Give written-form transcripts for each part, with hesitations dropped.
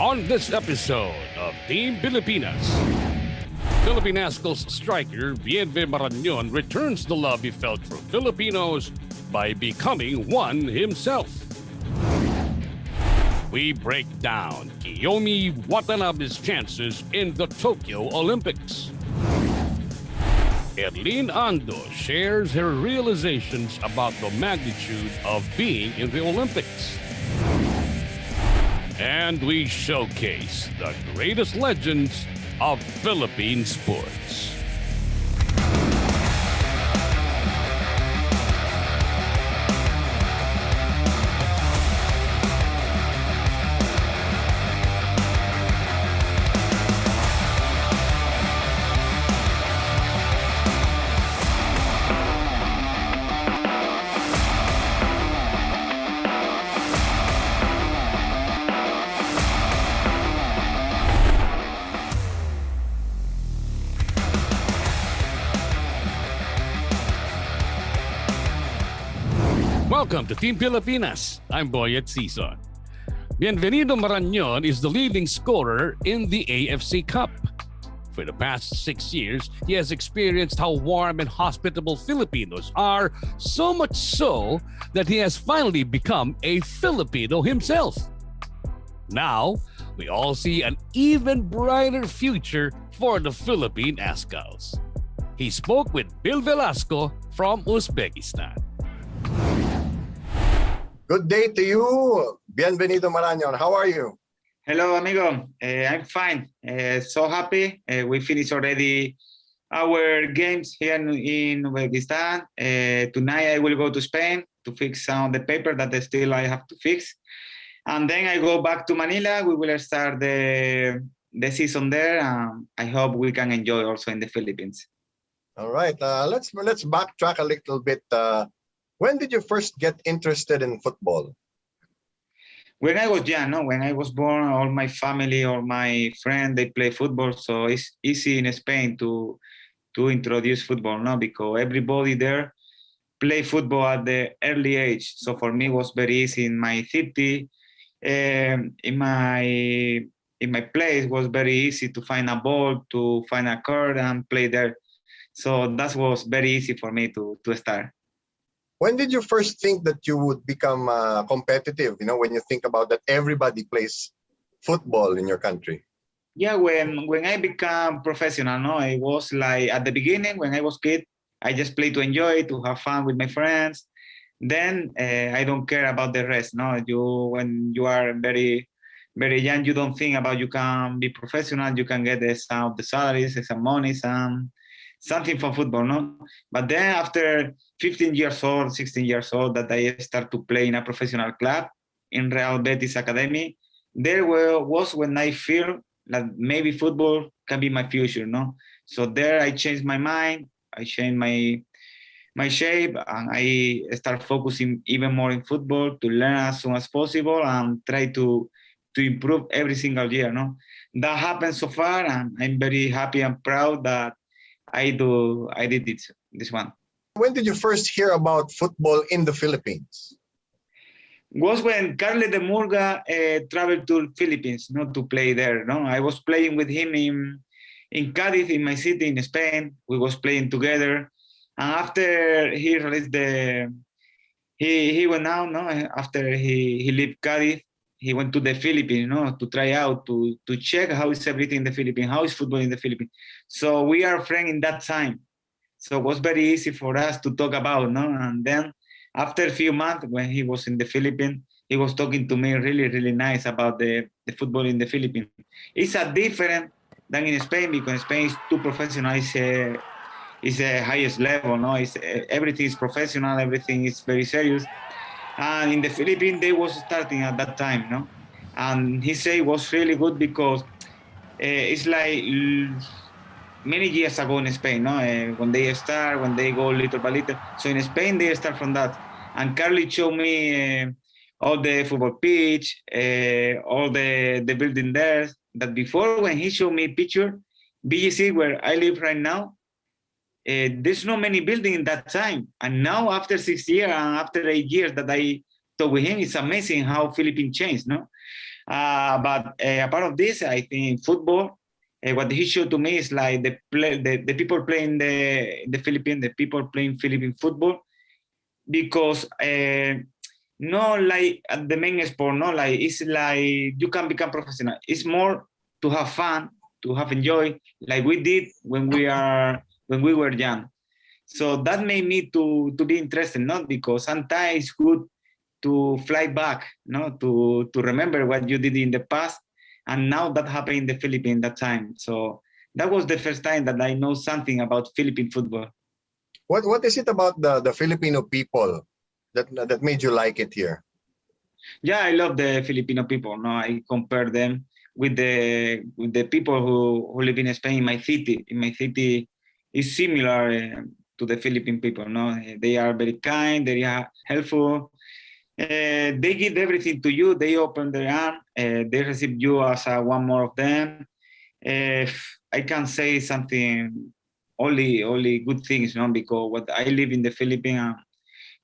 On this episode of Team Pilipinas, Filipinasco's striker Bienve Marañon returns the love he felt for Filipinos by becoming one himself. We break down Kiyomi Watanabe's chances in the Tokyo Olympics. Erlene Ando shares her realizations about the magnitude of being in the Olympics. And we showcase the greatest legends of Philippine sports. Welcome to Team Pilipinas. I'm Boyet Sison. Bienvenido Marañon is the leading scorer in the AFC Cup. For the past 6 years, he has experienced how warm and hospitable Filipinos are, so much so that he has finally become a Filipino himself. Now, we all see an even brighter future for the Philippine Ascals. He spoke with Bill Velasco from Uzbekistan. Good day to you. Bienvenido Marañon. How are you? Hello, amigo. I'm fine. So happy. We finished already our games here in Uzbekistan. Tonight I will go to Spain to fix some of the paper that still I have to fix. And then I go back to Manila. We will start the season there. I hope we can enjoy also in the Philippines. All right. Let's backtrack a little bit. When did you first get interested in football? When I was young, when I was born, all my family or my friend, they play football. So it's easy in Spain to introduce football, because everybody there play football at the early age. So for me, it was very easy in my city. In my place, it was very easy to find a ball, to find a court and play there. So that was very easy for me to start. When did you first think that you would become competitive? When you think about that everybody plays football in your country. Yeah, when I became professional, it was like at the beginning when I was kid, I just play to enjoy, to have fun with my friends. Then I don't care about the rest. When you are very, very young, you don't think about you can be professional, you can get some of the salaries, some money, something for football, But then after 15 years old, 16 years old, that I start to play in a professional club in Real Betis Academy, there was when I feel that maybe football can be my future, So there I changed my mind, I changed my shape, and I start focusing even more in football to learn as soon as possible and try to improve every single year, That happened so far, and I'm very happy and proud that I did this one. When did you first hear about football in the Philippines? Was when Carles de Murga traveled to Philippines, to play there. I was playing with him in Cádiz, in my city in Spain. We was playing together, and after he released he went out. After he left Cádiz, he went to the Philippines, to try out, to check how is everything in the Philippines, how is football in the Philippines. So we are friends in that time. So it was very easy for us to talk about, And then after a few months, when he was in the Philippines, he was talking to me really, really nice about the football in the Philippines. It's a different than in Spain, because in Spain is too professional. It's a highest level, everything is professional, everything is very serious. And in the Philippines, they was starting at that time, And he said it was really good because it's like many years ago in Spain, when they go little by little. So in Spain, they start from that. And Carly showed me all the football pitch, all the building there. That before, when he showed me picture, BGC, where I live right now, there's no many buildings in that time. And now after 6 years and after 8 years that I talk with him, it's amazing how Philippines changed, no? But apart of this, I think football, what he showed to me is like the people playing the Philippines, the people playing Philippine football, because not like the main sport, not like it's like you can become professional. It's more to have fun, to have enjoy, like we did when we were young. So that made me to be interested, not because sometimes it's good to fly back, no, to remember what you did in the past, and now that happened in the Philippines that time. So that was the first time that I know something about Philippine football. What is it about the Filipino people that made you like it here? Yeah, I love the Filipino people. No, I compare them with the people who live in Spain in my city. In my city, is similar to the Philippine people. No, they are very kind. They are helpful. They give everything to you. They open their arm. They receive you as one more of them. I can say something only good things, no, because what I live in the Philippines,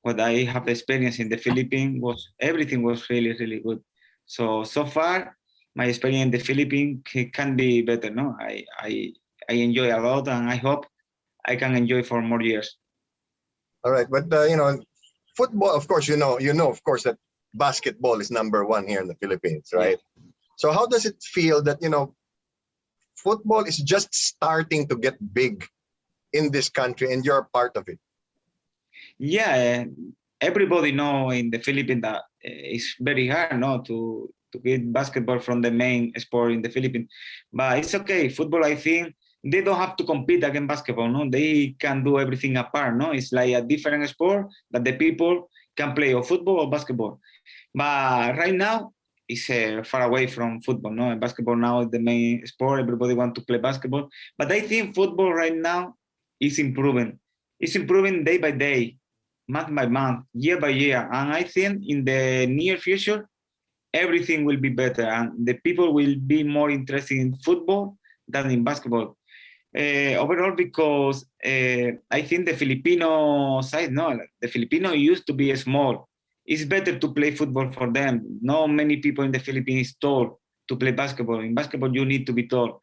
what I have experienced in the Philippines was everything was really good. So far, my experience in the Philippines can be better. No, I enjoy a lot, and I hope I can enjoy for more years. All right, but football, of course, of course that basketball is number one here in the Philippines, right? So how does it feel that football is just starting to get big in this country and you're a part of it? Yeah, everybody know in the Philippines that it's very hard, no, to get basketball from the main sport in the Philippines. But it's okay. Football, I think they don't have to compete against basketball. No, they can do everything apart. No, it's like a different sport that the people can play, or football or basketball. But right now, it's far away from football. No, basketball now is the main sport. Everybody want to play basketball. But I think football right now is improving. It's improving day by day, month by month, year by year. And I think in the near future, everything will be better, and the people will be more interested in football than in basketball. Overall, because I think the Filipino side, no, the Filipino used to be small. It's better to play football for them. Not many people in the Philippines tall to play basketball. In basketball, you need to be tall.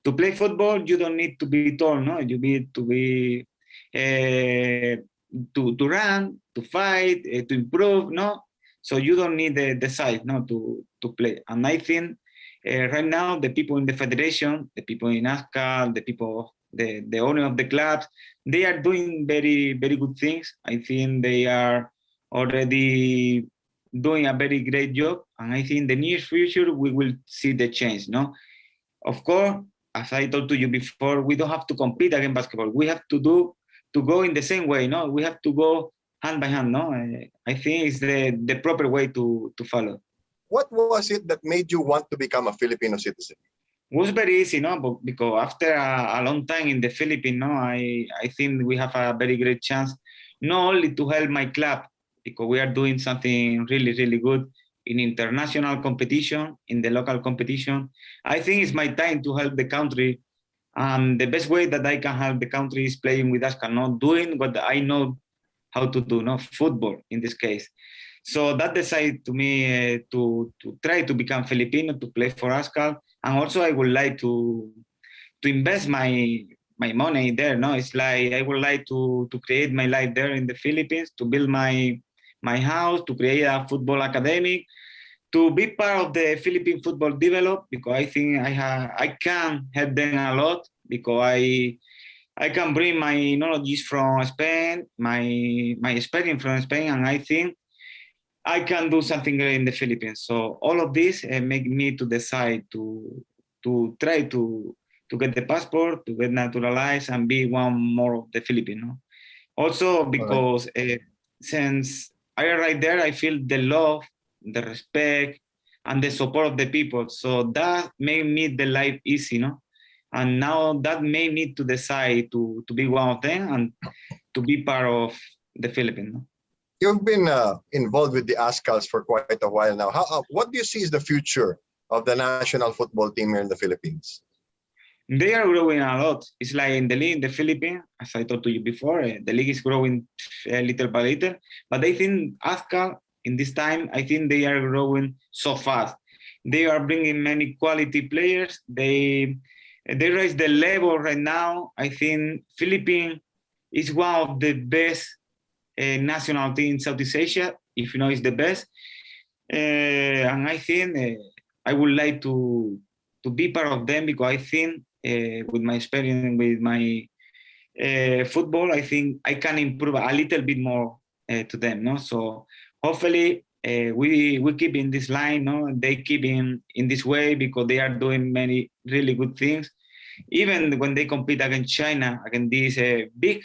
To play football, you don't need to be tall. No, you need to be to run, to fight, to improve. No, so you don't need the size, no, to play. And I think right now the people in the federation, the people in ASCA, the people, the owner of the clubs, they are doing very good things. I think they are already doing a very great job, and I think in the near future we will see the change. No, of course, as I told to you before, we don't have to compete against basketball. We have to go in the same way. No, we have to go hand by hand. No, I think it's the proper way to follow. What was it that made you want to become a Filipino citizen? It was very easy, no, but because after a long time in the Philippines, no, I think we have a very great chance, not only to help my club, because we are doing something really good in international competition, in the local competition. I think it's my time to help the country. The best way that I can help the country is playing with us, not doing what I know how to do, no, football in this case. So that decided to me to try to become Filipino, to play for ASCAL, and also I would like to invest my money there. No, it's like I would like to create my life there in the Philippines, to build my house, to create a football academy, to be part of the Philippine football develop, because I think I can help them a lot, because I can bring my knowledge from Spain, my experience from Spain, and I think I can do something great in the Philippines. So all of this make me to decide to try to get the passport, to get naturalized, and be one more of the Filipino. Also because since I arrived there, I feel the love, the respect, and the support of the people. So that made me the life easy, no? And now that made me to decide to be one of them and to be part of the Philippines. No? You've been involved with the ASCALs for quite a while now. What do you see is the future of the national football team here in the Philippines? They are growing a lot. It's like in the league in the Philippines, as I told to you before, the league is growing little by little. But I think ASCAL in this time, I think they are growing so fast. They are bringing many quality players. They raise the level right now. I think Philippines is one of the best national team in Southeast Asia, if you know it's the best. And I think I would like to be part of them, because I think with my experience with my football, I think I can improve a little bit more to them. No, so hopefully we keep in this line. No, they keep in this way, because they are doing many really good things. Even when they compete against China, against this big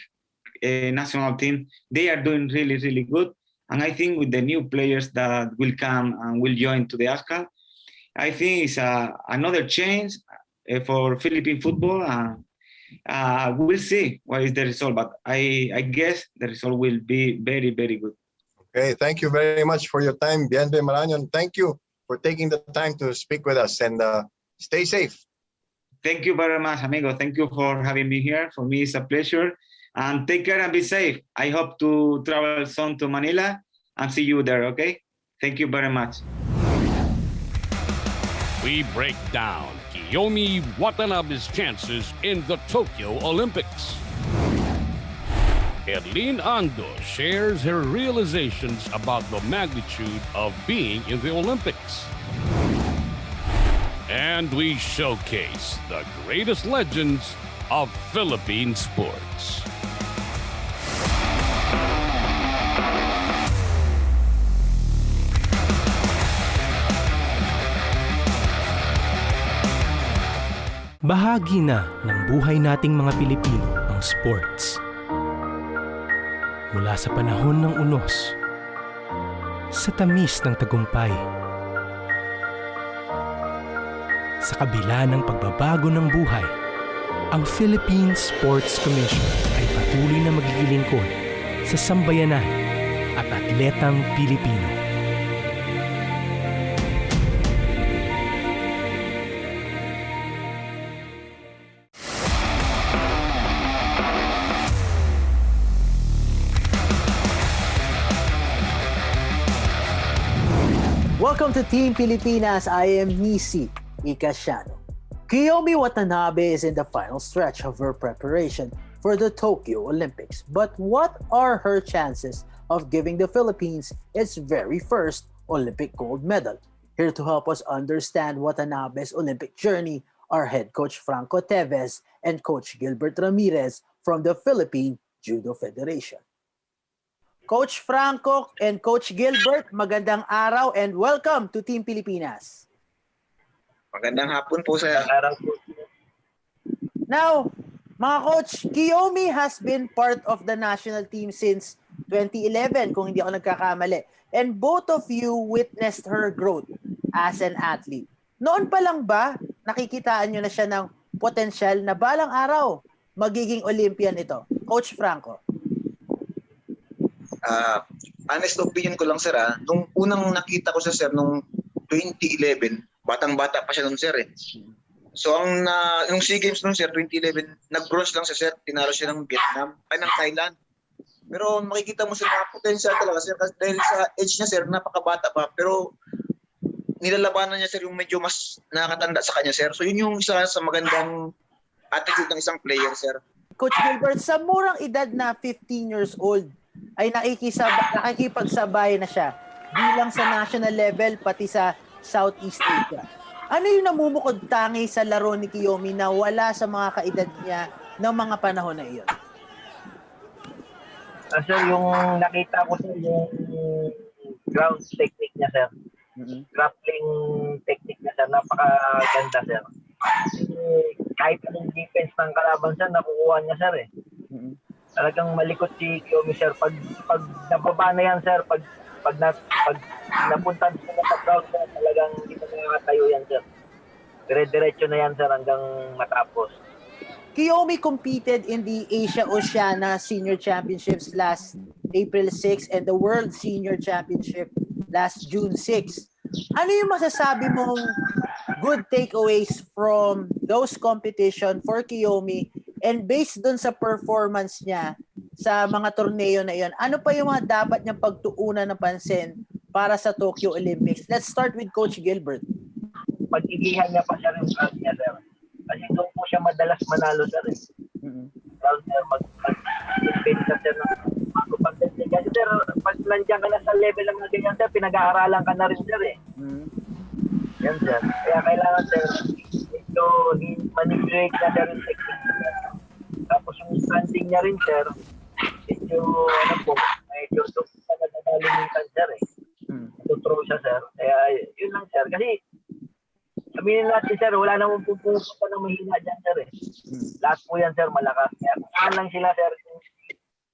national team, they are doing really, really good. And I think with the new players that will come and will join to the ASCA, I think it's another change for Philippine football. We'll see what is the result, but I guess the result will be very, very good. Okay, thank you very much for your time, Bienve Marañon. Thank you for taking the time to speak with us, and stay safe. Thank you very much, amigo. Thank you for having me here. For me, it's a pleasure. And take care and be safe. I hope to travel soon to Manila and see you there, okay? Thank you very much. We break down Kiyomi Watanabe's chances in the Tokyo Olympics. Edlene Ando shares her realizations about the magnitude of being in the Olympics. And we showcase the greatest legends of Philippine sports. Bahagi na ng buhay nating mga Pilipino ang sports. Mula sa panahon ng unos, sa tamis ng tagumpay, sa kabila ng pagbabago ng buhay, ang Philippine Sports Commission ay patuloy na magigilingkod sa sambayanan at atletang Pilipino. Welcome to Team Pilipinas. I am Nisi Ikasiano. Kiyomi Watanabe is in the final stretch of her preparation for the Tokyo Olympics. But what are her chances of giving the Philippines its very first Olympic gold medal? Here to help us understand Watanabe's Olympic journey are head coach Franco Teves and coach Gilbert Ramirez from the Philippine Judo Federation. Coach Franco and Coach Gilbert, magandang araw and welcome to Team Pilipinas. Magandang hapon po sa araw po. Now, mga coach, Kiyomi has been part of the national team since 2011, kung hindi ako nagkakamali. And both of you witnessed her growth as an athlete. Noon pa lang ba, nakikitaan nyo na siya ng potensyal na balang araw magiging Olympian ito? Coach Franco. Honest opinion ko lang, sir, nung unang nakita ko sa sir nung 2011, batang-bata pa siya nung sir eh. So nung SEA Games nung sir 2011, nag-bronze lang sa sir, tinalo siya ng Vietnam, ay ng Thailand. Pero makikita mo sa mga potential talaga sir, kasi dahil sa age niya sir, napakabata pa, pero nilalabanan niya sir yung medyo mas nakakatanda sa kanya sir. So yun yung isa sa magandang attitude ng isang player sir. Coach Gilbert, sa murang edad na 15 years old, ay nakikipagsabay na siya bilang sa national level pati sa Southeast Asia. Ano yung namumukod tangi sa laro ni Kiyomi na wala sa mga kaedad niya ng mga panahon na iyon? Sir, yung nakita ko sir, yung ground technique niya sir. Grappling technique niya sir, napakaganda sir. Kahit anong defense ng kalaban sir, nakukuha niya sir eh. Talagang malikot si Kiyomi sir. Pag nababa na yan sir, pag napunta na sa ground sir, talagang hindi na makakatayo yan sir. Dire-diretso na yan sir hanggang matapos. Kiyomi competed in the Asia-Oceania Senior Championships last April 6 and the World Senior Championship last June 6. Ano yung masasabi mong good takeaways from those competition for Kiyomi? And based dun sa performance niya sa mga torneo na iyon, ano pa yung mga dapat niyang pagtuunan ng pansin para sa Tokyo Olympics? Let's start with Coach Gilbert. pag-igihan niya pa siya rin sa niya, sir. Kasi doon po siya madalas manalo, sir. Ground, sir, mag-defend ka, sir, ng bago pag-defend. Kasi, sir, pag nandiyan ka na sa level ng mga ganyan, sir, pinag-aaralan ka na rin, sir, eh. Yan, sir. Kaya kailangan, sir, ito, manipulate na, sir, yung technique, sir. Tapos yung standing niya rin, sir, medyo, medyo nagdadalimitan, sir, eh. Tutro siya, sir. Kaya, yun lang, sir. Kasi, aminin natin, sir, wala namang pupunta ng mahina dyan, sir, eh. Lahat po yan, sir, malakas. Kaya, kung lang sila, sir,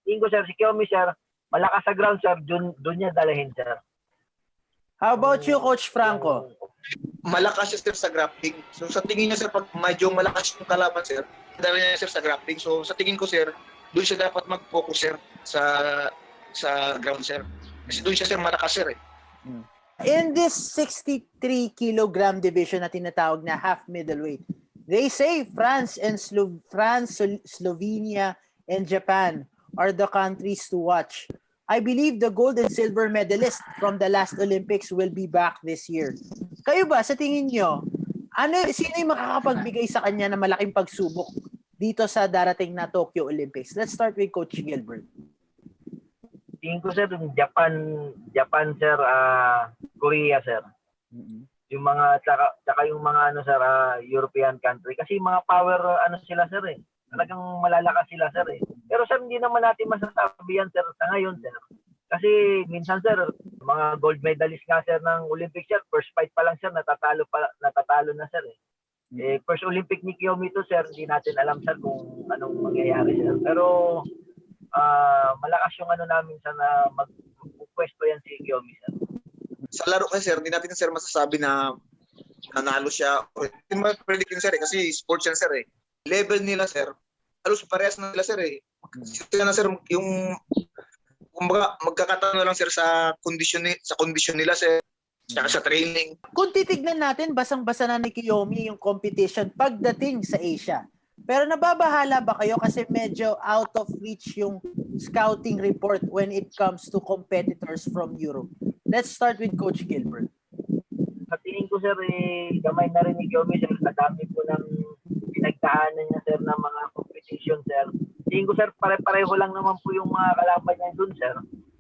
tingin ko, sir, si Kiyomi, sir, malakas sa ground, sir, doon niya dalahin, sir. How about you, Coach Franco? Malakas siya, sir, sa grappling. So sa tingin niya, sir, pag medyo malakas yung kalaban, sir, dala niya, sir, sa grappling. So sa tingin ko, sir, doon siya dapat mag-focus, sir, sa ground, sir. Kasi doon siya, sir, malakas, sir, eh. In this 63 kilogram division na tinatawag na half middleweight, they say France, Slovenia, and Japan are the countries to watch. I believe the gold and silver medalist from the last Olympics will be back this year. Kayo ba, sa tingin nyo, sino yung makakapagbigay sa kanya ng malaking pagsubok dito sa darating na Tokyo Olympics? Let's start with Coach Gilbert. Tingin ko, sir, yung Japan, sir, Korea, sir. Yung mga, tsaka yung mga, sir, European country. Kasi mga power, sila, sir, eh. Talagang malalakas sila, sir, eh. Pero, sir, hindi naman natin masasabi yan, sir, sa ngayon, sir. Kasi, minsan, sir, mga gold medalist nga, sir, ng Olympics, sir, first fight pa lang, sir, natatalo na, sir, eh. First Olympic ni Kiyomi to, sir, hindi natin alam, sir, kung anong mangyayari, sir. Pero, malakas yung namin sa na magpwesto yan si Kiyomi, sir. Sa laro kasi, sir, hindi natin, sir, masasabi na nanalo siya. Hindi mo predict, sir, eh, kasi sports yan, sir, eh. Level nila, sir, halos parehas na nila, sir, eh. Sila na, sir, yung kumbaga magkakataon na lang, sir, sa kondisyon nila, sir, sa training. Kung titignan natin, basang-basa na ni Kiyomi yung competition pagdating sa Asia. Pero nababahala ba kayo kasi medyo out of reach yung scouting report when it comes to competitors from Europe? Let's start with Coach Gilbert. Sa tingin ko, sir, gamay na rin ni Kiyomi, sir. Kadami po ng pinagdaanan niya, sir, ng mga competition, sir. Tingin ko, sir, pare-pareho lang naman po yung mga kalaban niya dun, sir.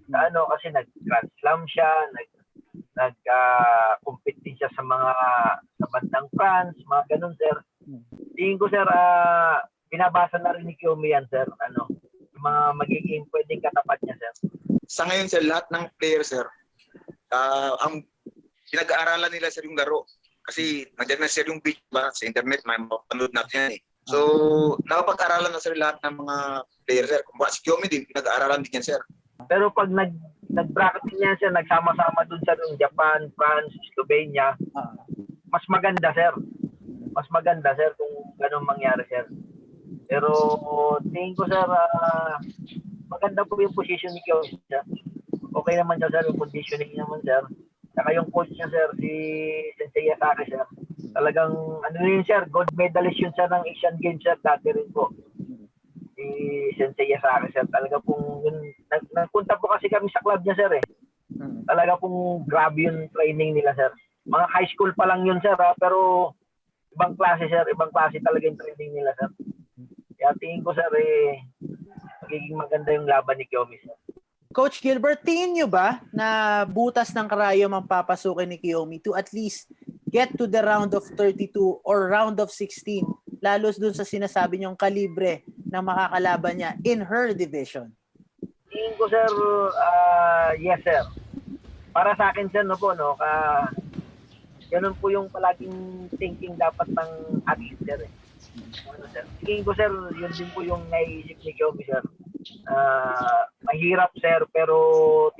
Kasi nag-Grand Slam siya, nag-compete din siya sa bandang France, mga ganun, sir. Tingin ko, sir, binabasa na rin ni Kiyomi yan, sir. Yung mga magiging pwedeng katapat niya, sir. Sa ngayon, sir, lahat ng player, sir, ang pinag-aaralan nila, sir, yung laro. Kasi nandiyan na, sir, yung video ba sa internet, may mapanood natin yan, eh. So, nakapag-aralan na, sir, lahat ng mga player, sir. Kung si Kiyomi din, pinag-aaralan din yan, sir. Pero pag nag-bracket niya, sir, nagsama-sama dun sa Japan, France, Slovenia, mas maganda, sir. Mas maganda, sir, kung ganun mangyari, sir. Pero tingin ko, sir, maganda po yung position ni Kiyomi, sir. Okay naman siya, sir, yung conditioning naman, sir. Saka yung coach niya, sir, si Sensei Yasaki, sir. Talagang, yun, sir, gold medalist yun, sir, ng Asian Games, sir, dati rin po. Si Sensei Yasaki, sir. Talaga pong, nagpunta po kasi kami sa club niya, sir, eh. Talaga pong grabe yung training nila, sir. Mga high school pa lang yun, sir, pero ibang klase, sir. Ibang klase talaga yung training nila, sir. Kaya tingin ko, sir, magiging maganda yung laban ni Kiyomi, sir. Coach Gilbert, tingin nyo ba na butas ng karayom ang papasukin ni Kiyomi to at least get to the round of 32 or round of 16, lalos dun sa sinasabi nyong kalibre na makakalaban niya in her division? Tingin ko, sir, yes, sir. Para sa akin, sir, ganun po yung palaging thinking dapat ng athlete, sir. Sir. Tingin ko, sir, yun din po yung naiisip ni Kiyomi, sir. Mahirap, sir, pero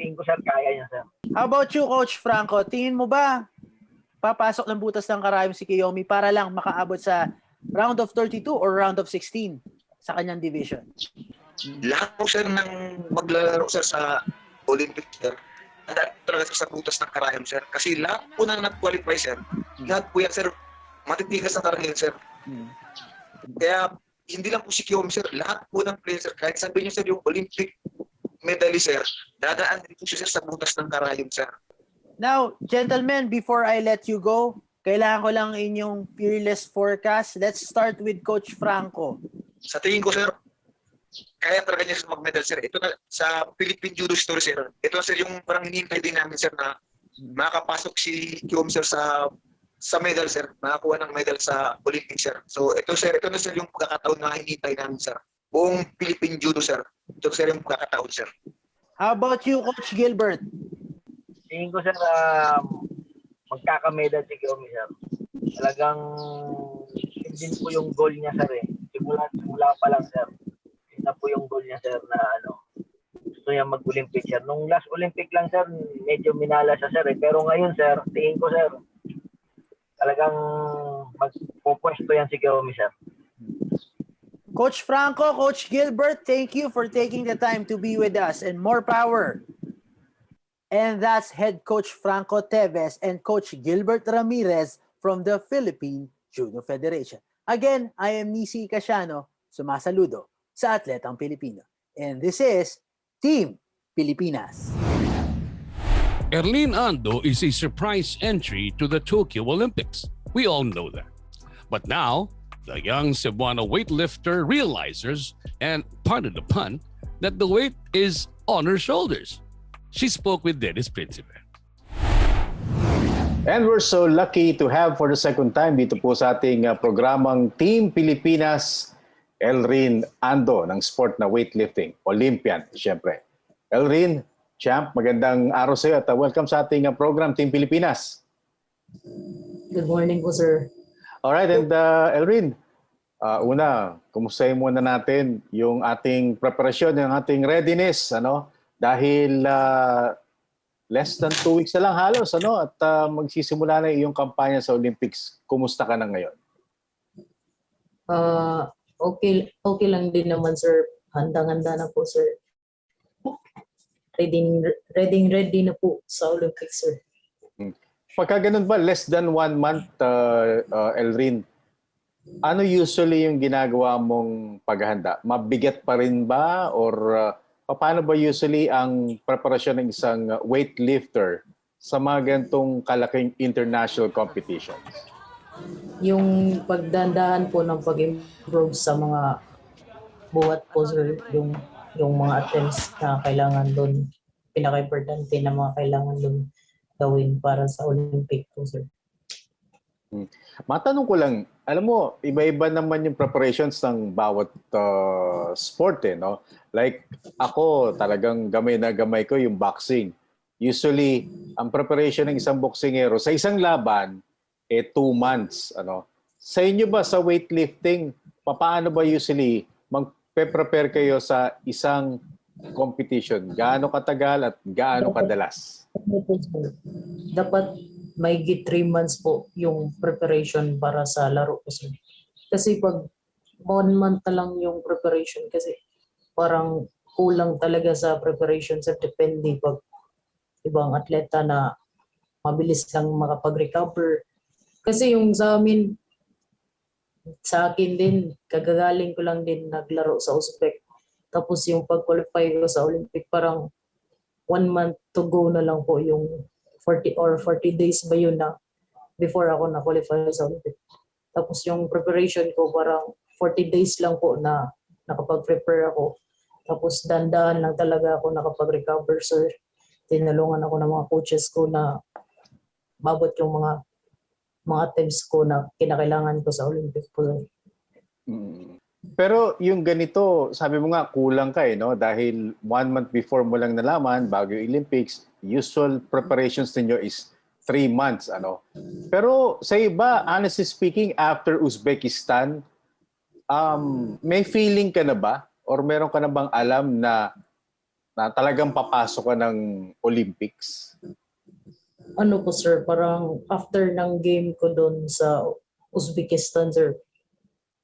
tingin ko, sir, kaya niya, sir. How about you, Coach Franco? Tingin mo ba papasok ng butas ng karayom si Kiyomi para lang makaabot sa round of 32 or round of 16 sa kanyang division? Lahat po, sir, ng maglalaro, sir, sa Olympic, sir, talaga, sir, sa butas ng karayom, sir. Kasi lahat po na nag-qualify, sir. Lahat po yan, sir, matitigas na talaga yan, sir. Kaya hindi lang po si Kiyomi, sir, lahat po ng players, sir, kahit sabihin niyo, sir, yung Olympic medalist, sir, dadaan din po siya, sir, sa butas ng karayom, sir. Now, gentlemen, before I let you go, Kailangan ko lang inyong fearless forecast. Let's start with Coach Franco. Sa tingin ko, sir, kaya talaga niya sa mag-medal, sir. Ito na, sa Philippine Judo Story, sir. Ito na, sir, yung parang hinihintay din namin, sir, na makakapasok si Kiom, sir, sa medal, sir. Makakuha ng medal sa Olympics, sir. So, ito, sir, ito na, sir, yung pagkakataon na hinihintay namin, sir. Buong Philippine Judo, sir. Ito, sir, yung pagkakataon, sir. How about you, Coach Gilbert? Tingin ko, sir, magkakamedal si Kiyomi, sir. Talagang yun din po yung goal niya, sir. Simula pa lang, sir. Yun na po yung goal niya, sir, na gusto niya mag-Olympic, sir. Nung last Olympic lang, sir, medyo minala siya, sir. Pero ngayon, sir, tingin ko, sir, talagang magpupwesto yan si Kiyomi, sir. Coach Franco, Coach Gilbert, thank you for taking the time to be with us, and more power. And that's head coach Franco Teves and Coach Gilbert Ramirez from the Philippine Judo Federation. Again, I am Nisi Casiano, sumasaludo sa atletang Pilipino. And this is Team Pilipinas. Erlene Ando is a surprise entry to the Tokyo Olympics. We all know that. But now, the young Cebuano weightlifter realizes, and pardon the pun, that the weight is on her shoulders. She spoke with Dennis Principe. And we're so lucky to have for the second time dito po sa ating programang Team Pilipinas, Elrin Ando ng sport na weightlifting, Olympian, siyempre. Elrin, champ, magandang araw sa iyo at welcome sa ating program Team Pilipinas. Good morning po, sir. Alright, and Elrin, una, kumustahin muna natin yung ating preparasyon, yung ating readiness, ano? Dahil less than 2 weeks na lang halos, ano? At magsisimula na yung kampanya sa Olympics. Kumusta ka na ngayon? Okay lang din naman, sir. Handang-handa na po, sir. Ready na po sa Olympics, sir. Pagka ganun ba, less than 1 month, Elrin, ano usually yung ginagawa mong paghahanda? Mabigat pa rin ba? Or paano ba usually ang preparasyon ng isang weightlifter sa mga ganitong kalaking international competitions? Yung pagdandahan po ng pag-improve sa mga buhat po, sir, yung mga attempts na kailangan doon, pinaka-importante na mga kailangan doon gawin para sa Olympic po, sir. Matanong ko lang, alam mo, iba-iba naman yung preparations ng bawat sport, eh, no? Like, ako, talagang gamay na gamay ko yung boxing. Usually, ang preparation ng isang boksingero sa isang laban, 2 months, ano? Sa inyo ba, sa weightlifting, paano ba usually magpe-prepare kayo sa isang competition? Gaano katagal at gaano kadalas? Dapat may 3 months po yung preparation para sa laro po, sir. Kasi pag 1 month na lang yung preparation, kasi parang kulang talaga sa preparation, sir. Depende pag ibang atleta na mabilis lang makapag-recover. Kasi yung sa akin din, kagagaling ko lang din naglaro sa Uzbek. Tapos yung pag-qualify ko sa Olympic, parang 1 month to go na lang po yung 40 days ba yun na before ako na-qualify sa Olympic. Tapos yung preparation ko, parang 40 days lang po na nakapag-prepare ako. Tapos dandahan lang talaga ako nakapag-recover, sir. Tinulungan ako ng mga coaches ko na babot yung mga tips ko na kinakailangan ko sa Olympic po. Pero yung ganito, sabi mo nga, kulang ka eh, no? Dahil 1 month before mo lang nalaman, bago yung Olympics, usual preparations ninyo is 3 months, ano? Pero sa iba, honestly speaking, after Uzbekistan, may feeling ka na ba? Or meron ka na bang alam na talagang papasok ka ng Olympics? Ano po, sir, parang after ng game ko doon sa Uzbekistan, sir,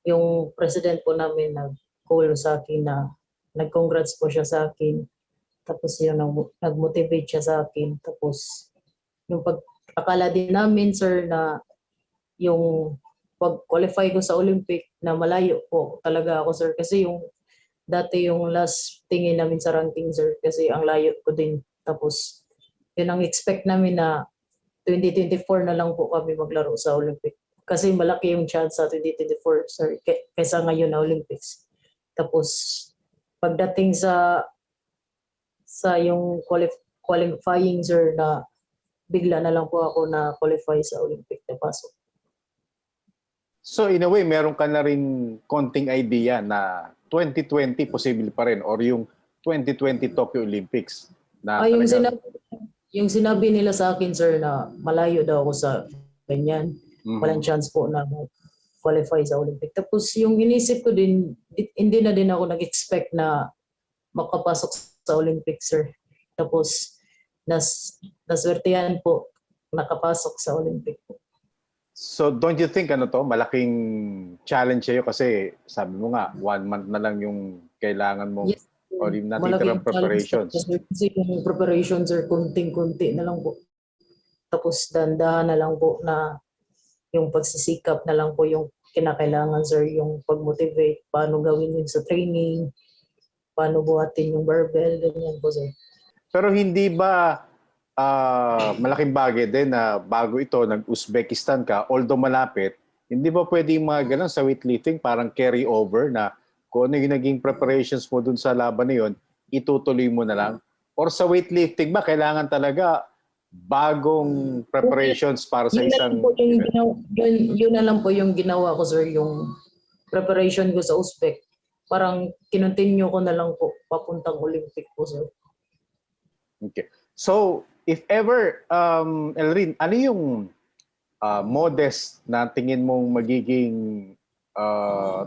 yung president po namin nag-call sa akin na nag-congrats po siya sa akin. Tapos yun, nag-motivate siya sa akin. Tapos yung pagkakala din namin, sir, na yung pag-qualify ko sa Olympic na malayo po talaga ako, sir. Kasi yung dati yung last tingin namin sa ranking, sir, kasi ang layo ko din. Tapos yun ang expect namin na 2024 na lang po kami maglaro sa Olympic. Kasi malaki yung chance sa 2024 sir, kaysa ngayon na Olympics. Tapos pagdating sa yung qualifying sir, na bigla na lang po ako na qualify sa Olympic na pasok. So in a way, meron ka na rin konting idea na 2020 posible pa rin or yung 2020 Tokyo Olympics na yung sinabi nila sa akin sir na malayo daw ako sa ganyan. Walang chance po na qualify sa Olympic. Tapos yung inisip ko din, hindi na din ako nag-expect na makapasok sa Olympic sir. Tapos naswertehan po nakapasok sa Olympic po. So don't you think malaking challenge sa'yo kasi sabi mo nga 1 month na lang yung kailangan mo or yung natitirang preparations. Kasi yung preparations sir, kunting-kunti na lang po. Tapos dandahan na lang po na yung pagsisikap na lang po yung kinakailangan sir, yung pag-motivate, paano gawin yun sa training, paano buhatin yung barbell, ganyan po sir. Pero hindi ba malaking bagay din na bago ito, nag-Uzbekistan ka, although malapit, hindi ba pwede yung mga ganun sa weightlifting, parang carry over na kung ano yung naging preparations mo dun sa laban na yun, itutuloy mo na lang? Or sa weightlifting ba, kailangan talaga bagong preparations para sa isang... Yun na lang po yung ginawa ko sir, yung preparation ko sa Uzbek. Parang kinontinue ko na lang po papuntang Olympic po sir. Okay. So, if ever, Elrin, ano yung modest na tingin mong magiging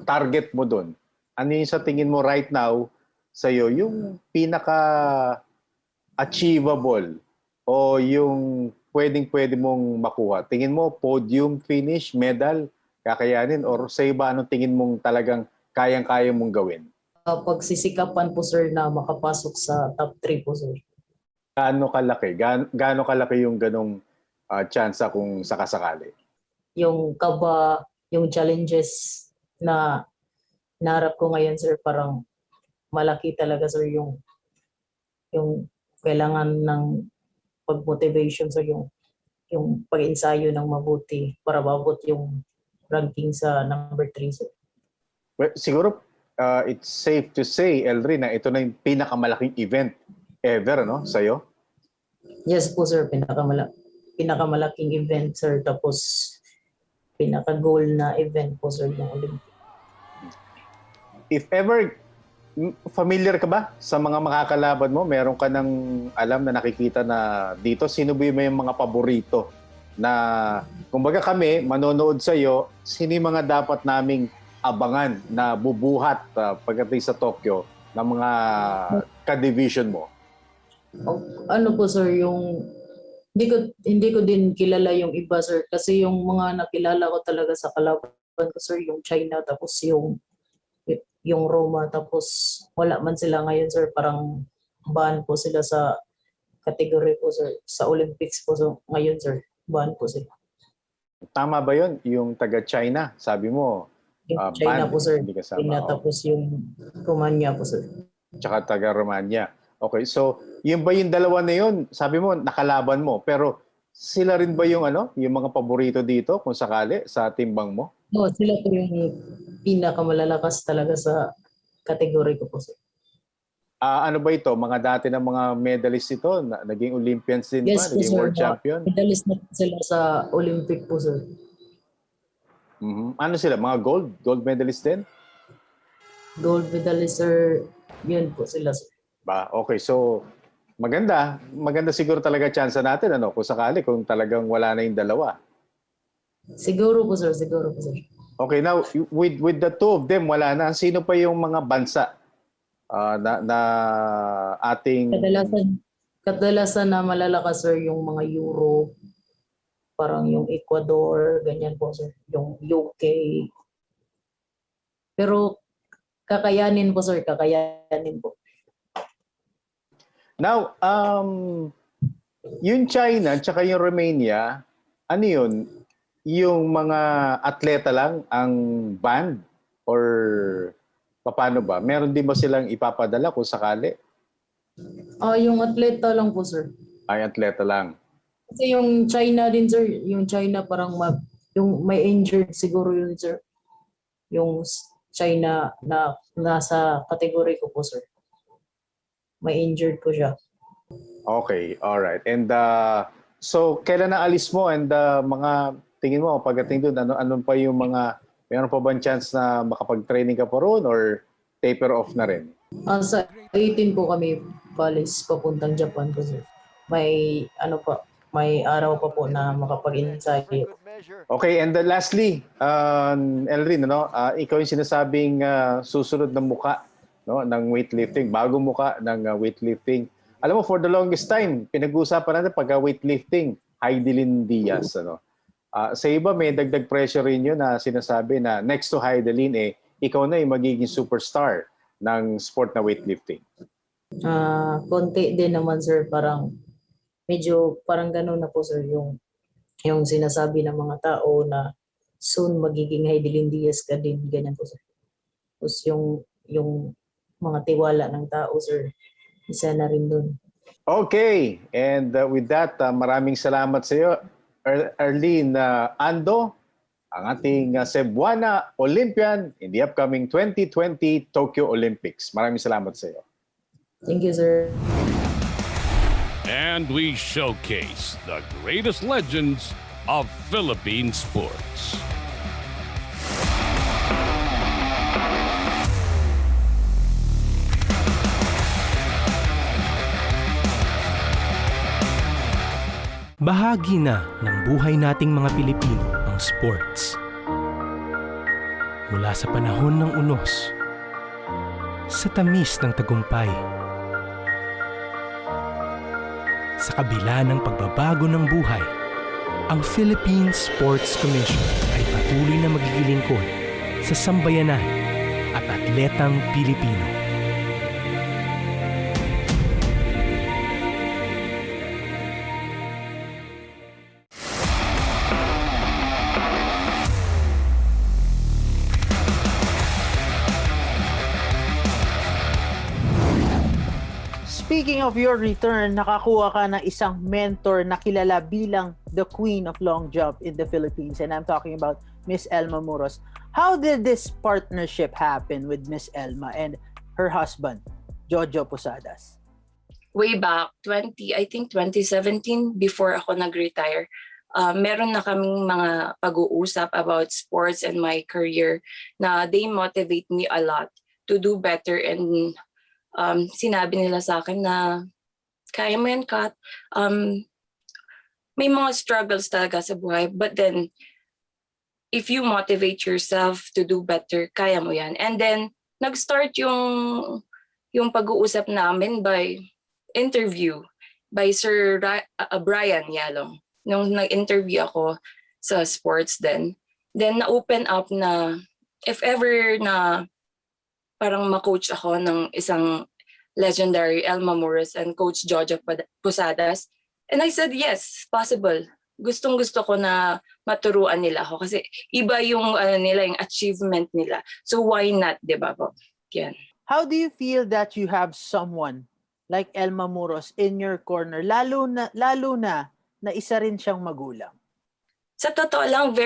target mo doon? Ano yung sa tingin mo right now sa'yo, yung pinaka-achievable o yung pwedeng-pwede mong makuha? Tingin mo, podium finish, medal, kakayanin? Or sa iba, anong tingin mong talagang kayang-kaya mong gawin? Pagsisikapan po sir na makapasok sa top 3 po sir. Gaano kalaki? Gaano kalaki yung ganong tsansa kung sakasakali? Yung kaba, yung challenges na naharap ko ngayon sir, parang malaki talaga sir yung kailangan ng pag-motivation sir, yung pag-ensayo ng mabuti para mabot yung ranking sa number 3 sir. Well, siguro it's safe to say, Elrin, na ito na yung pinakamalaking event ever, no, sa'yo? Yes po sir, pinakamalaking event sir, tapos pinaka-goal na event po sir yung Olympic. If ever, familiar ka ba sa mga makakalaban mo? Meron ka nang alam na nakikita na dito? Sino ba yung mga paborito? Na, kumbaga kami, manonood sa'yo, sino yung mga dapat naming abangan na bubuhat pagdating sa Tokyo ng mga ka-division mo? Ano po sir, yung hindi ko din kilala yung iba sir, kasi yung mga nakilala ko talaga sa kalaban ko sir, yung China, tapos yung Roma, tapos wala man sila ngayon sir, parang ban po sila sa category po sir, sa Olympics po so, ngayon sir, ban po sila. Tama ba yun? Yung taga-China, sabi mo, yung China banned, po sir, hindi kasama. China, tapos yung Romania po sir. Tsaka taga-Romania. Okay, so yung ba yung dalawa na yun, sabi mo, nakalaban mo, pero sila rin ba yung yung mga paborito dito kung sakali sa timbang mo? No, sila po yung pinakamalalakas talaga sa category ko po sir. Ano ba ito? Mga dati ng mga medalist ito? Naging Olympians din yes, ba? Naging sir, world champion? Medalist na sila sa Olympic po sir. Mm-hmm. Ano sila? Mga gold? Gold medalist din? Gold medalist sir, yun po sila sir. Okay, so maganda siguro talaga chance natin kung sakali, kung talagang wala na yung dalawa. Siguro po sir. Okay, now with the two of them, wala na. Sino pa yung mga bansa na ating... Kadalasan na malalakas sir, yung mga Europe, parang yung Ecuador, ganyan po sir, yung UK. Pero kakayanin po sir, kakayanin po. Now, yung China at yung Romania, ano yun? Yung mga atleta lang ang banned? Or paano ba? Meron din ba silang ipapadala kung sakali? Yung atleta lang po, sir. Ay, atleta lang. Kasi yung China din, sir, yung China parang yung may injured siguro yun, sir. Yung China na nasa kategory ko po, sir. May injured po siya. Okay, all right. And so kailan na alis mo and mga tingin mo pagdating doon ano pa yung mga mayroon pa bang chance na makapag-training ka pa roon or taper off na rin? Sa 18 po kami palis papuntang Japan po, sir. May may araw pa po na makapag-ensayo. Okay, and lastly, Elrin, ikaw yung sinasabing susunod na muka, no, ng weightlifting, bagong muka ng weightlifting. Alam mo, for the longest time, pinag-uusapan natin pagka weightlifting, Heidelin Diaz. Sa iba, may dagdag pressure rin yun na sinasabi na next to Heidelin, ikaw na yung magiging superstar ng sport na weightlifting. Konti din naman, sir, parang medyo parang gano'n na po, sir, yung sinasabi ng mga tao na soon magiging Heidelin Diaz ka din, ganyan po, sir. Tapos yung mga tiwala ng tao, sir, isa na rin dun. Okay, and with that, maraming salamat sa iyo, Arlene Ando, ang ating Cebuana Olympian in the upcoming 2020 Tokyo Olympics. Maraming salamat sa iyo. Thank you, sir. And we showcase the greatest legends of Philippine sports. Bahagi na ng buhay nating mga Pilipino ang sports. Mula sa panahon ng unos, sa tamis ng tagumpay, sa kabila ng pagbabago ng buhay, ang Philippine Sports Commission ay patuloy na maglilingkod sa sambayanan at atletang Pilipino. Speaking of your return, nakakuha ka ng isang mentor na kilala bilang the Queen of Long Jump in the Philippines, and I'm talking about Miss Elma Muros. How did this partnership happen with Miss Elma and her husband, Jojo Posadas? Way back, I think 2017, before ako nag-retire, meron na kaming mga pag-uusap about sports and my career na they motivate me a lot to do better, and sinabi nila sa akin na kaya mo yan, Kat. May mga struggles talaga sa buhay, but then if you motivate yourself to do better, kaya mo yan. And then nag-start yung pag-uusap namin by interview by Sir Brian Yalong. Nung nag-interview ako sa sports then na-open up na if ever na parang ma-coach ako ng isang legendary Elma Muros and Coach Jojo Posadas. And I said, yes, possible. Gustong-gusto ko na maturuan nila ako kasi iba yung yung achievement nila. So why not, di ba po? Yan. How do you feel that you have someone like Elma Muros in your corner, lalo na isa rin siyang magulang? Sa totoo lang,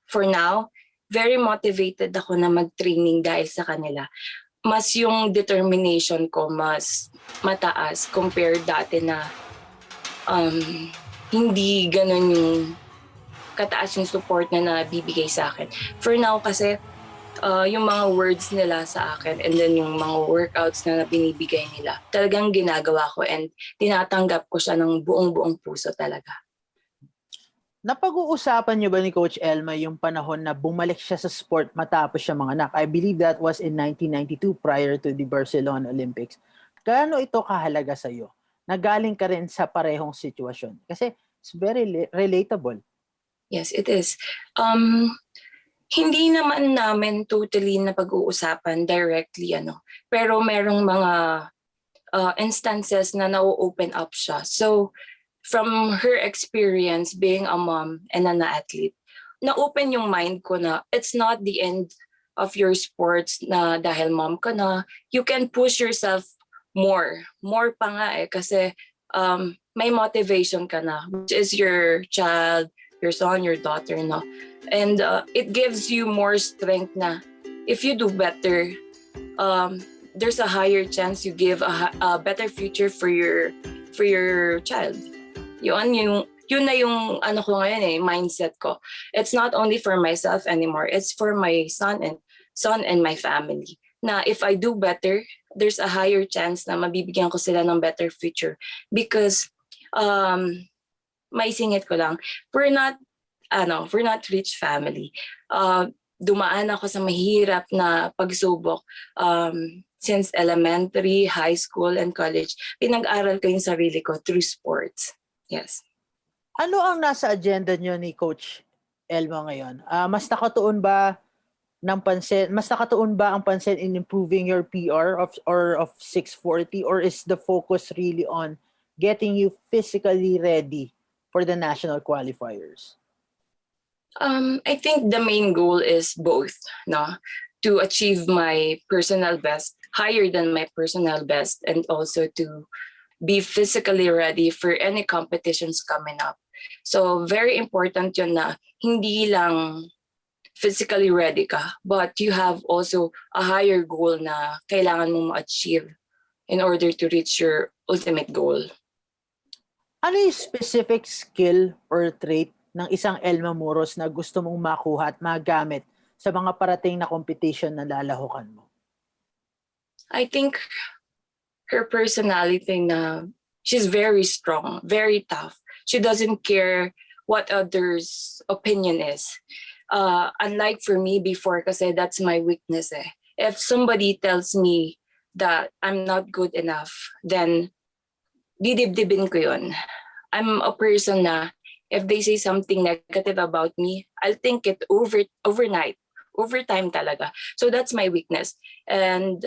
for now, very motivated ako na mag-training dahil sa kanila. Mas yung determination ko mas mataas compared dati na hindi ganun yung kataas yung support na nabibigay sa akin. For now kasi, yung mga words nila sa akin and then yung mga workouts na binibigay nila, talagang ginagawa ko and tinatanggap ko siya ng buong puso talaga. Napag-uusapan niyo ba ni Coach Elma yung panahon na bumalik siya sa sport matapos siya manganak? I believe that was in 1992 prior to the Barcelona Olympics. Gaano ito kahalaga sa iyo? Nagaling ka rin sa parehong sitwasyon. Kasi it's very relatable. Yes, it is. Hindi naman namin totally na pag-uusapan directly, pero merong mga instances na na-open up siya. So, from her experience being a mom and an athlete, na-open yung mind ko na it's not the end of your sports na dahil mom ka na, you can push yourself more pa nga kasi may motivation ka na, which is your child, your son, your daughter, no? And it gives you more strength na if you do better, there's a higher chance you give a better future for your child. Yun na yung ano ko ngayon mindset ko. It's not only for myself anymore. It's for my son and my family. Na if I do better, there's a higher chance na mabibigyan ko sila ng better future. Because maisingit ko lang, we're not rich family. Dumaan ako sa mahirap na pagsubok. Since elementary, high school, and college, pinag-aral ko yung sarili ko through sports. Yes. Ano ang nasa agenda nyo ni Coach Elma ngayon? Mas nakatuon ba ang pansin in improving your PR of 640, or is the focus really on getting you physically ready for the national qualifiers? I think the main goal is both, no? To achieve my personal best, higher than my personal best, and also to be physically ready for any competitions coming up. So very important yun na hindi lang physically ready ka, but you have also a higher goal na kailangan mong ma-achieve in order to reach your ultimate goal. Ano yung specific skill or trait ng isang Elma Muros na gusto mong makuha at magamit sa mga parating na competition na lalahukan mo? I think her personality na she's very strong, very tough. She doesn't care what others' opinion is. Unlike for me before, kasi that's my weakness eh. If somebody tells me that I'm not good enough, then didibdibin ko yun. I'm a person na if they say something negative about me, I'll think it overnight, over time talaga. So that's my weakness. And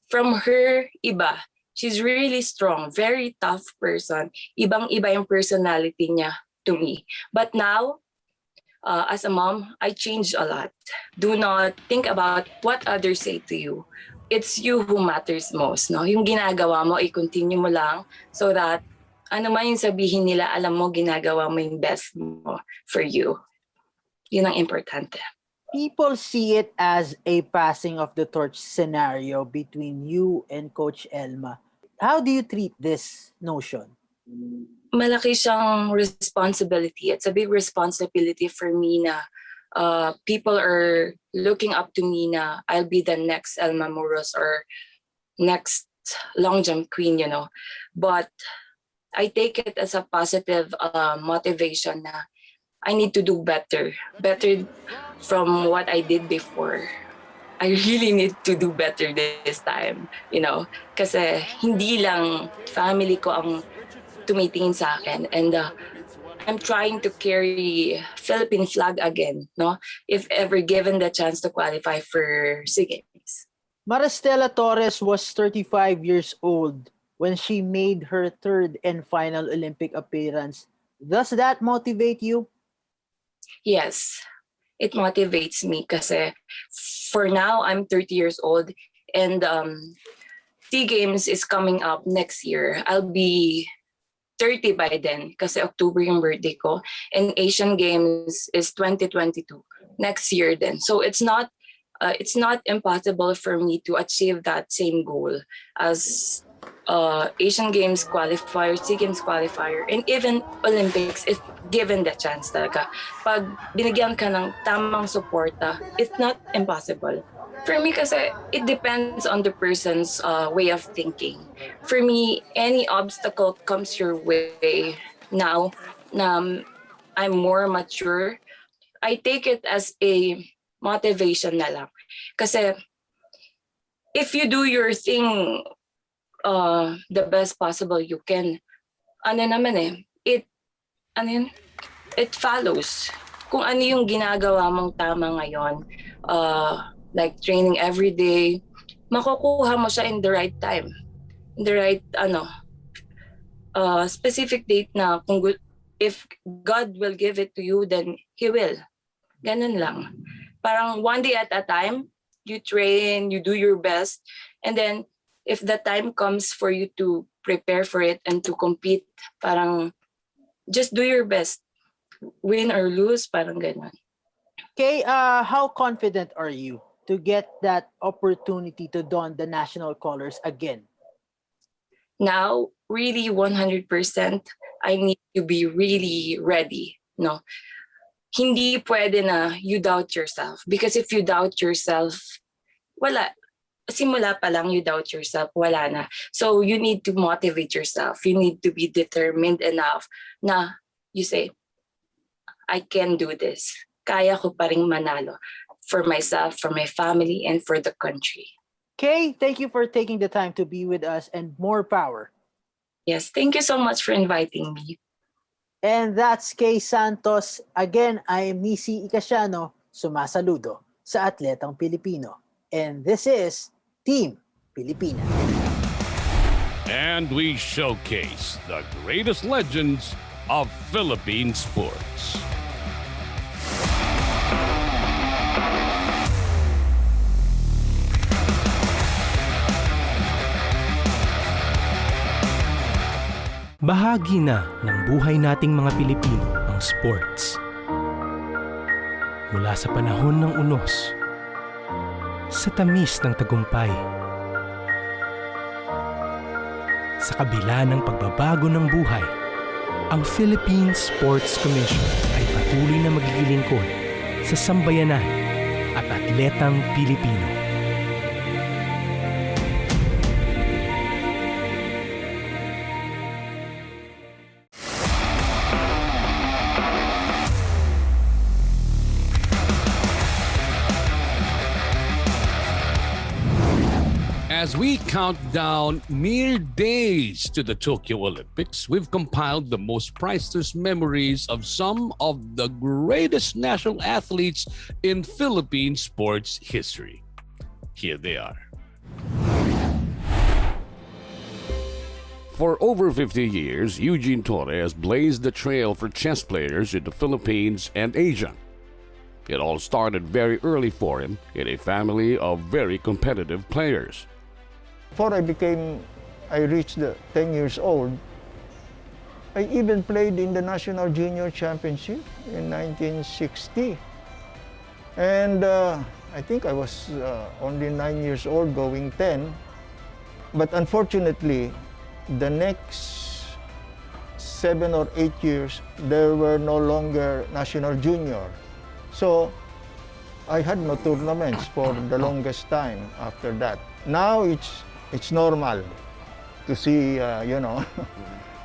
from her, iba. She's really strong, very tough person. Ibang-iba yung personality niya to me. But now, as a mom, I changed a lot. Do not think about what others say to you. It's you who matters most. No? Yung ginagawa mo, i-continue mo lang so that ano man yung sabihin nila, alam mo, ginagawa mo yung best mo for you. Yun ang importante. People see it as a passing of the torch scenario between you and Coach Elma. How do you treat this notion? Malaki siyang responsibility. It's a big responsibility for me na people are looking up to me na I'll be the next Elma Muros or next long jump queen, you know. But I take it as a positive motivation na I need to do better from what I did before. I really need to do better this time, you know, kasi hindi lang family ko ang tumitingin sa akin, and I'm trying to carry Philippine flag again, no, if ever given the chance to qualify for SEA Games. Maristela Torres was 35 years old when she made her third and final Olympic appearance. Does that motivate you? Yes, it motivates me kasi for now, I'm 30 years old, and SEA Games is coming up next year. I'll be 30 by then kasi October yung birthday ko, and Asian Games is 2022 next year then. So it's not impossible for me to achieve that same goal as Asian Games qualifier, SEA Games qualifier, and even Olympics if given the chance talaga. Pag binigyan ka ng tamang suporta, it's not impossible. For me kasi, it depends on the person's way of thinking. For me, any obstacle comes your way now na I'm more mature, I take it as a motivation na lang. Kasi if you do your thing the best possible you can, it follows. Kung ano yung ginagawa mong tama ngayon, like training every day, makukuha mo siya in the right time, in the right specific date na kung if God will give it to you, then He will. Ganun lang. Parang one day at a time, you train, you do your best, and then if the time comes for you to prepare for it and to compete, parang just do your best. Win or lose, parang ganun. Okay, how confident are you to get that opportunity to don the national colors again? Now, really 100%, I need to be really ready. No, hindi pwede na you doubt yourself. Because if you doubt yourself, wala. Simula pa lang, you doubt yourself, wala na. So you need to motivate yourself. You need to be determined enough na you say, I can do this. Kaya ko pa ring manalo for myself, for my family, and for the country. Kay, thank you for taking the time to be with us, and more power. Yes, thank you so much for inviting me. And that's Kay Santos. Again, I am Nisi Icasiano, sumasaludo sa atletang Pilipino. And this is Team Pilipinas. And we showcase the greatest legends of Philippine sports. Bahagi na ng buhay nating mga Pilipino ang sports. Mula sa panahon ng unos, sa tamis ng tagumpay, sa kabila ng pagbabago ng buhay, ang Philippine Sports Commission ay patuloy na maglilingkod sa sambayanan at atletang Pilipino. As we count down mere days to the Tokyo Olympics, we've compiled the most priceless memories of some of the greatest national athletes in Philippine sports history. Here they are. For over 50 years, Eugene Torres blazed the trail for chess players in the Philippines and Asia. It all started very early for him in a family of very competitive players. Before I reached the 10 years old, I even played in the National Junior Championship in 1960. And I think I was only 9 years old, going 10. But unfortunately, the next 7 or 8 years, there were no longer National Junior. So I had no tournaments for the longest time after that. Now it's normal to see,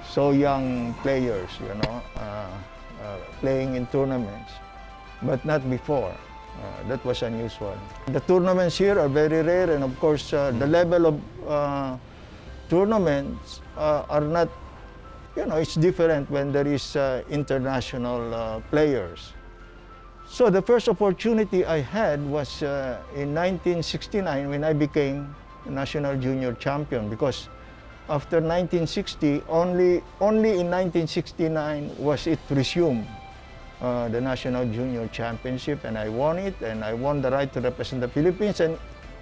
so young players, playing in tournaments, but not before. That was unusual. The tournaments here are very rare, and of course, the level of tournaments are not, it's different when there is international players. So the first opportunity I had was in 1969 when I became national junior champion, because after 1960, only in 1969 was it resumed, the National Junior Championship, and I won it, and I won the right to represent the Philippines. And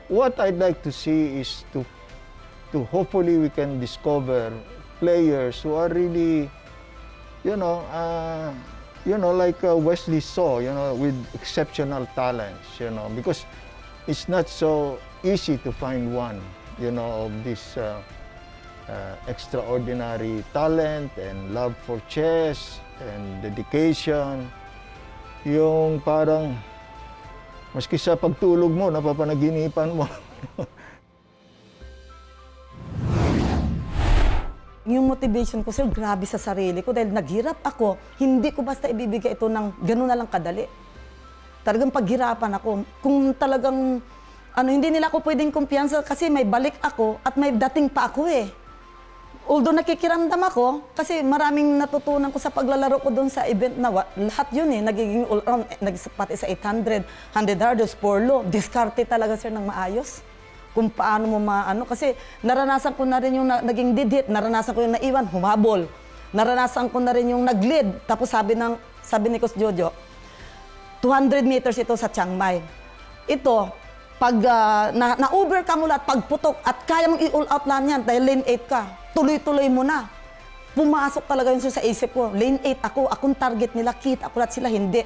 what I'd like to see is to hopefully we can discover players who are really, like Wesley Saw, with exceptional talents, because it's not so easy to find one, of this extraordinary talent and love for chess and dedication. Yung parang, maski sa pagtulog mo, napapanaginipan mo. Yung motivation ko, sir, grabe sa sarili ko dahil naghirap ako. Hindi ko basta ibibigay ito ng gano'n na lang kadali. Talagang paghirapan ako. Kung talagang hindi nila ako pwedeng kumpiyansa kasi may balik ako at may dating pa ako eh. Although nakikiramdam ako, kasi maraming natutunan ko sa paglalaro ko doon sa event na lahat yun eh, nagiging all-round, pati sa 800, 100 hurdles, porlo, diskarte talaga sir ng maayos. Kung paano mo kasi naranasan ko na rin yung naging didhit, naranasan ko yung naiwan, humabol. Naranasan ko na rin yung nag-lead, tapos sabi ni Coach Jojo, 200 meters ito sa Chiang Mai. Ito, Pag na-overcome mo lahat, pagputok at kaya mong i-all out lang yan dahil lane 8 ka, tuloy-tuloy mo na. Pumasok talaga yun sa isip ko. Lane 8 ako, akong target nila, kita ako lahat sila, hindi.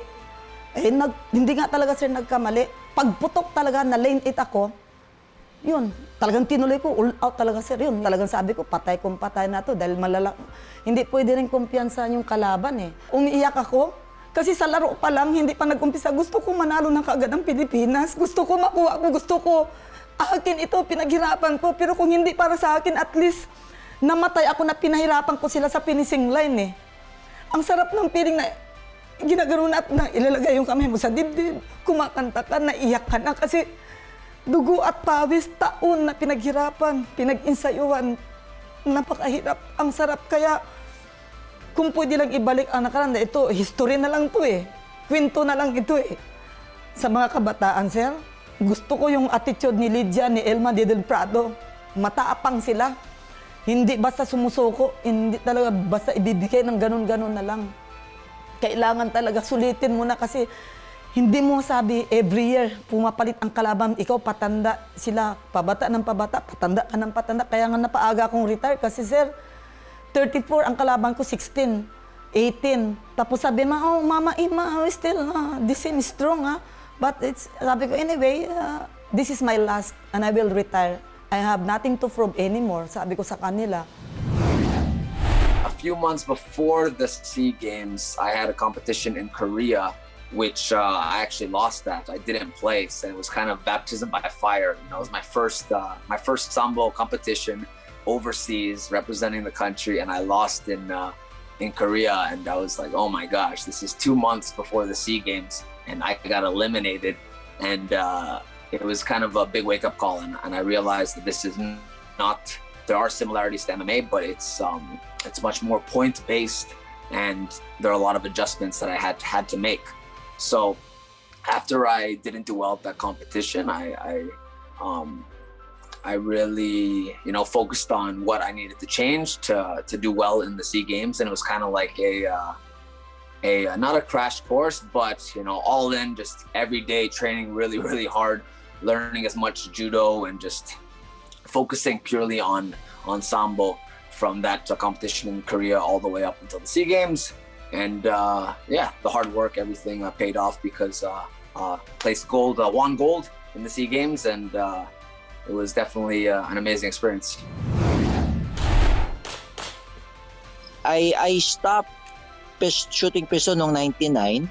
Hindi nga talaga sir nagkamali. Pagputok talaga na lane 8 ako, yun, talagang tinuloy ko, all out talaga sir. Yun, talagang sabi ko, patay kung patay na to dahil hindi pwede rin kumpiyansa yung kalaban eh. Umiiyak ako. Kasi sa laro pa lang, hindi pa nag-umpisa, gusto ko manalo ng kaagad ang Pilipinas. Gusto ko makuha ko, gusto ko akin ito, pinaghirapan ko. Pero kung hindi para sa akin, at least namatay ako na pinahirapan ko sila sa finishing line eh. Ang sarap ng feeling na ginagano na at na ilalagay yung kamay mo sa dibdib, kumakanta ka, naiyak ka na kasi dugo at pawis, taon na pinaghirapan, pinag-insayuhan, napakahirap, ang sarap. Kaya kung pwede lang ibalik ang nakaraan, ito, history na lang to eh. Kwento na lang ito eh. Sa mga kabataan, sir, gusto ko yung attitude ni Lydia, ni Elma, ni Del Prado. Mataapang sila. Hindi basta sumusuko, hindi talaga basta ibibigay ng ganun-ganun na lang. Kailangan talaga sulitin mo na kasi hindi mo sabi every year pumapalit ang kalaban, ikaw patanda, sila pabata ng pabata, patanda ka ng patanda. Kaya nga napaaga akong retire kasi sir, 34, ang kalaban ko 16, 18. Tapos sabi mo, oh, Mama Ima, we still the same strong, ha? But sabi ko, anyway, this is my last and I will retire. I have nothing to prove anymore, sabi ko sa kanila. A few months before the SEA Games, I had a competition in Korea, which I actually lost that. I didn't place, and it was kind of baptism by fire. You know, it was my first sambo competition overseas representing the country, and I lost in Korea, and I was like, oh my gosh, this is 2 months before the SEA Games and I got eliminated, and it was kind of a big wake-up call, and I realized that this is not, there are similarities to MMA, but it's much more point-based, and there are a lot of adjustments that I had to make. So after I didn't do well at that competition, I really, focused on what I needed to change to do well in the SEA Games, and it was kind of like a not a crash course, but all in, just every day training really, really hard, learning as much judo, and just focusing purely on sambo from that competition in Korea all the way up until the SEA Games, and the hard work, everything paid off because placed gold, won gold in the SEA Games, and it was definitely an amazing experience. I stopped shooting pistol noong 99.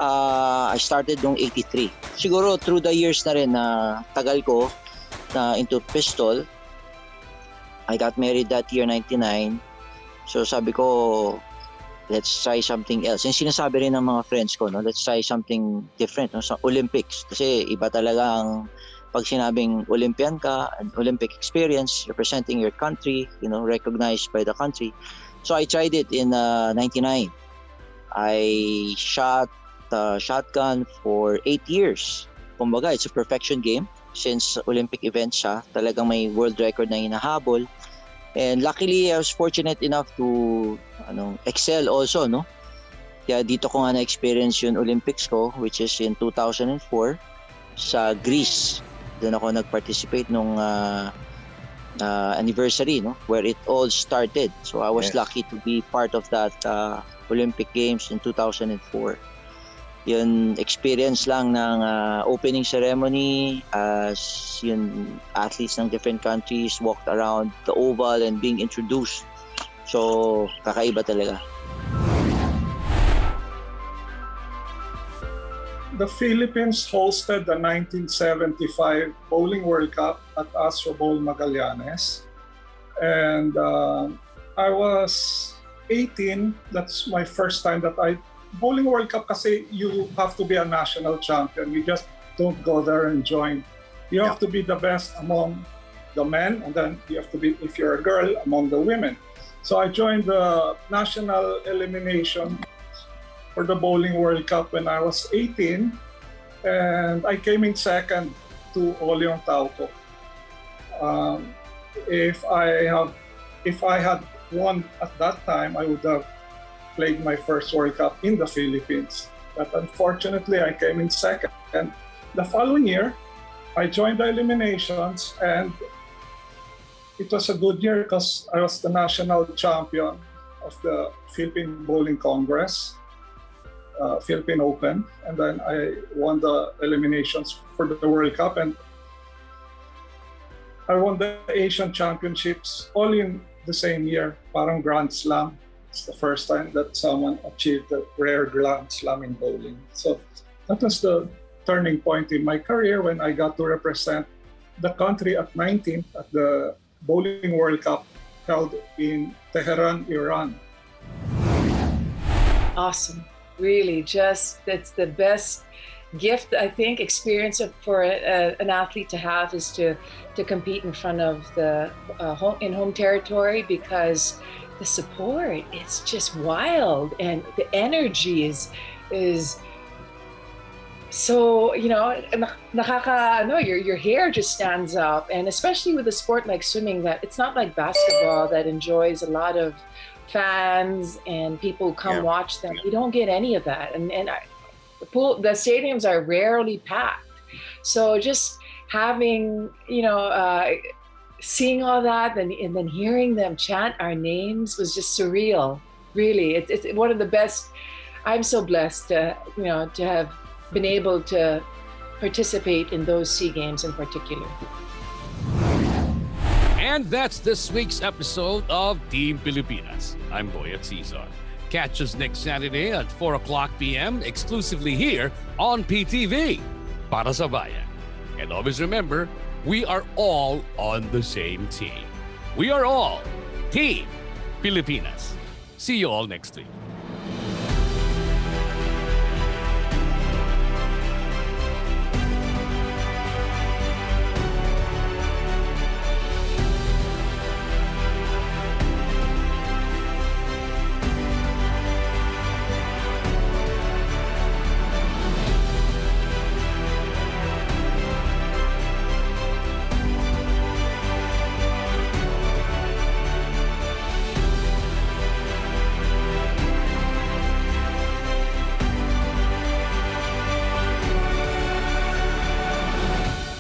I started noong 83. Siguro through the years na rin na tagal ko na into pistol. I got married that year, 99. So sabi ko, let's try something else. And sinasabi rin ng mga friends ko, no, let's try something different, no, sa Olympics. Kasi iba talaga ang pag sinabing Olympian ka, an Olympic experience, representing your country, recognized by the country. So I tried it in 99. I shot shotgun for 8 years. Kumbaga, it's a perfection game. Since Olympic event siya, talagang may world record na hinahabol. And luckily, I was fortunate enough to excel also, no? Kaya dito ko nga na-experience yung Olympics ko, which is in 2004 sa Greece. Doon ako nag-participate nung anniversary, no, where it all started. So I was lucky to be part of that Olympic Games in 2004. Yun, experience lang ng opening ceremony as yun, athletes ng different countries walked around the oval and being introduced. So kakaiba talaga. The Philippines hosted the 1975 Bowling World Cup at Astro Bowl Magallanes. And I was 18. That's my first time that Bowling World Cup kasi you have to be a national champion. You just don't go there and join. You have to be the best among the men, and then you have to be, if you're a girl, among the women. So I joined the national elimination for the Bowling World Cup when I was 18, and I came in second to Oleong Tauco. If I had won at that time, I would have played my first World Cup in the Philippines. But unfortunately, I came in second. And the following year, I joined the eliminations, and it was a good year because I was the national champion of the Philippine Bowling Congress, Philippine Open, and then I won the eliminations for the World Cup, and I won the Asian Championships all in the same year, parang Grand Slam. It's the first time that someone achieved the rare Grand Slam in bowling. So that was the turning point in my career when I got to represent the country at 19 at the Bowling World Cup held in Tehran, Iran. Awesome. Really, just that's the best gift, I think, experience for an athlete to have is to compete in front of the home territory, because the support, it's just wild, and the energy is so, you know, your hair just stands up. And especially with a sport like swimming, that it's not like basketball that enjoys a lot of fans and people come watch them. You don't get any of that, and the stadiums are rarely packed. So just having, seeing all that and then hearing them chant our names was just surreal. Really, it's one of the best. I'm so blessed to have been able to participate in those SEA Games in particular. And that's this week's episode of Team Pilipinas. I'm Boyet Cesar. Catch us next Saturday at 4 o'clock p.m. exclusively here on PTV. Para sa Bayan. And always remember, we are all on the same team. We are all Team Pilipinas. See you all next week.